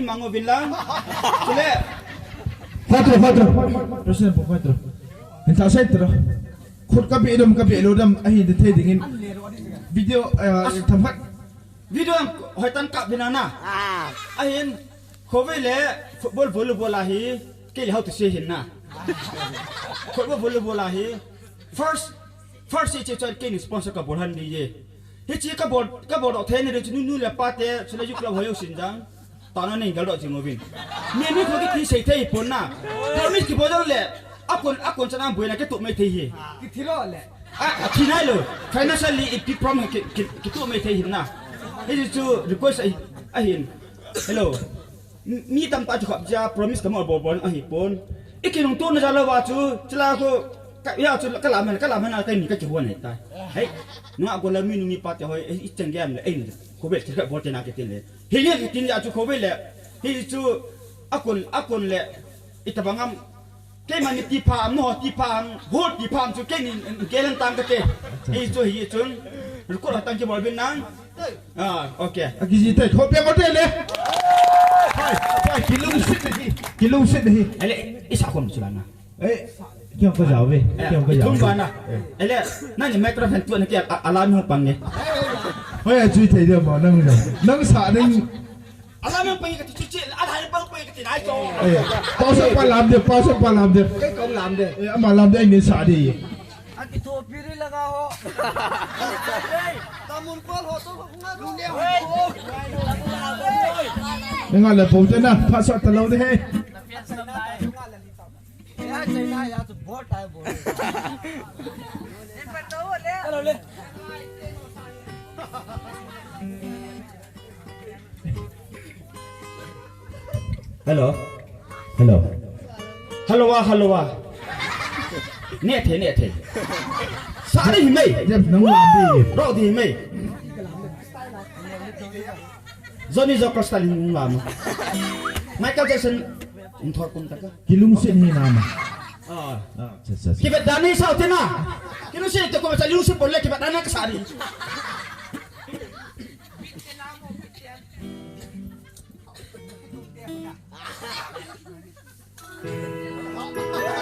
mango vinlang. Sule. 4 Presiden po 4 Entah saya terus Khut kapi elodam ahi detay dingin Video tempat Video yang hoitan kap binana. Ahin kowe le football volleyball ahi ke how to say hinna. Football volleyball ahi first ichi chan ke ni sponsor ka bolhan ni ye. Hichi ka bol othe ni re nu le pate chule ju club hoyo sinjang. Tana nei gal do jingovin. Ni ko ki sei thei pon na. Promise ki bodol le akon chana buena ke tu mai thei he. Ki thilo le. Kinai lo financially it prom ki tu mai thei hinna. This is to request ahin. Hello. Mi tam ta chukap ja promise kamu bobon ahi pon. Ikinung tu na jalo wa chu chla ko ya chu kalam na kai ni ka chuan nei tai. Hey. Nga ko la mi ni pa te hoi I chang gam le ai ko be ka bo te na ke tin le. Hi ni tin ya chu ko be le. Hi chu akon le itabangam ke mani ti pam no ti pam hot ti pam chu ke ni gelan tam ka te. Hi chun ko la tang ke bol bin nang. Okay. Gizi tay Khop yang hotel le Hai Kilung sit nahi Ele isa ko msulana. Kya ko jawe Kya ko jawe Tung bana. Ele nani microphone tu nak alam ho pang ni. Hoi chui thai dia ma nang sa ning Alam pang ka cuci ala pang pang ka tinai jo. Pasok pa lam dia Cái con làm đi. Ama lam dia ni sa dia Anh cái thua piri langa ho. Tamun kol ho to ngun dia. Dengan le po je na pasok talau de he Ya China ya to bot hai bol. In पर तो ले. चलो ले. Hello wa. Nè thế. Sa đi mày. Jap nang lam di Ro di mày. Johnny Joker style ng lam. Michael Jackson thor kum taka. Kilung sit ni nama Sa Kibet dani sa hotel na. Kino siya ito ko sa lusi po le kibet dani ka sari.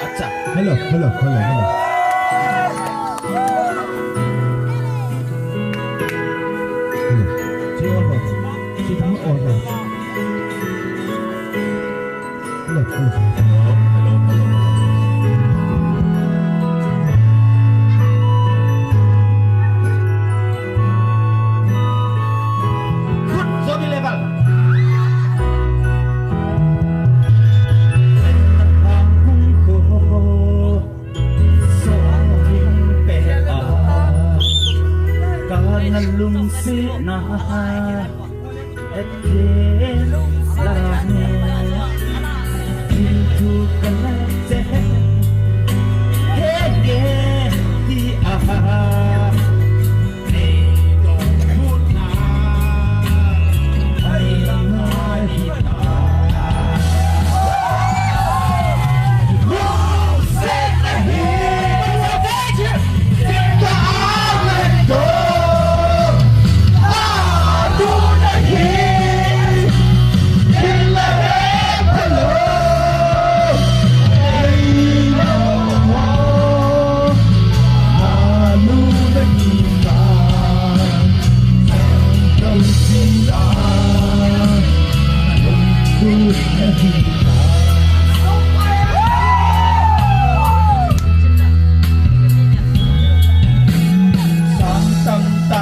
Acha. Hello Chị ổn rồi Chị thắng ổn rồi Hello Good Johnny level. Lung si na et la me into kalate he di aha ne do mutna ai na hita lung si na he Hãy subscribe cho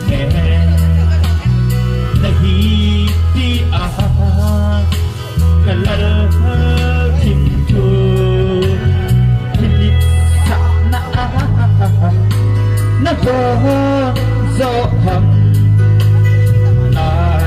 kênh Ghiền Mì Gõ để không bỏ lỡ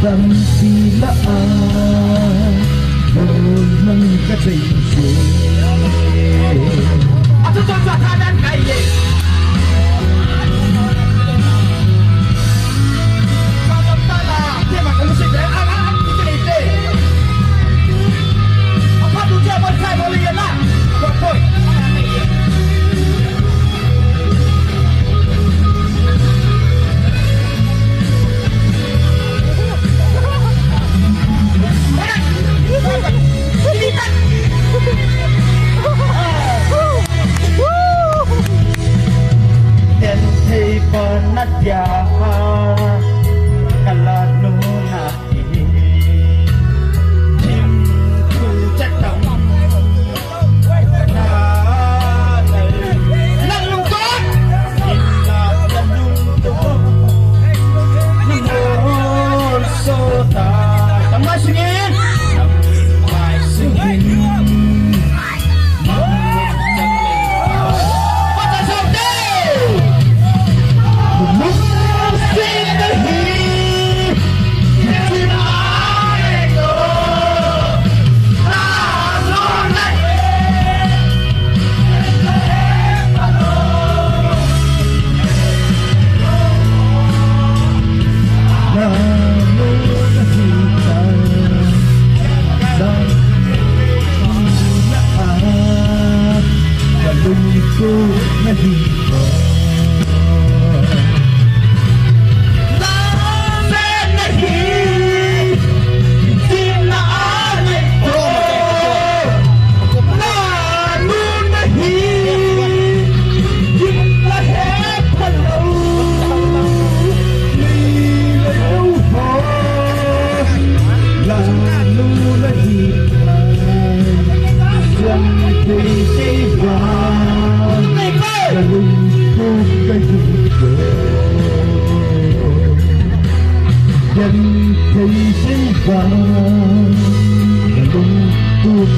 Rằng vì là Hồn nâng các tình dễ Tôi cho tha đàn cái gì Sao tâm ta là Thế mà không xích đấy Anh cái này đi Ông phát đủ chưa Bọn khai bọn liền là Bọn tôi Nadia kalau nuna tim ku cakap nak lungkot kita lungkot namun sota tambah singin Dân thấy sinh vàng lung tuột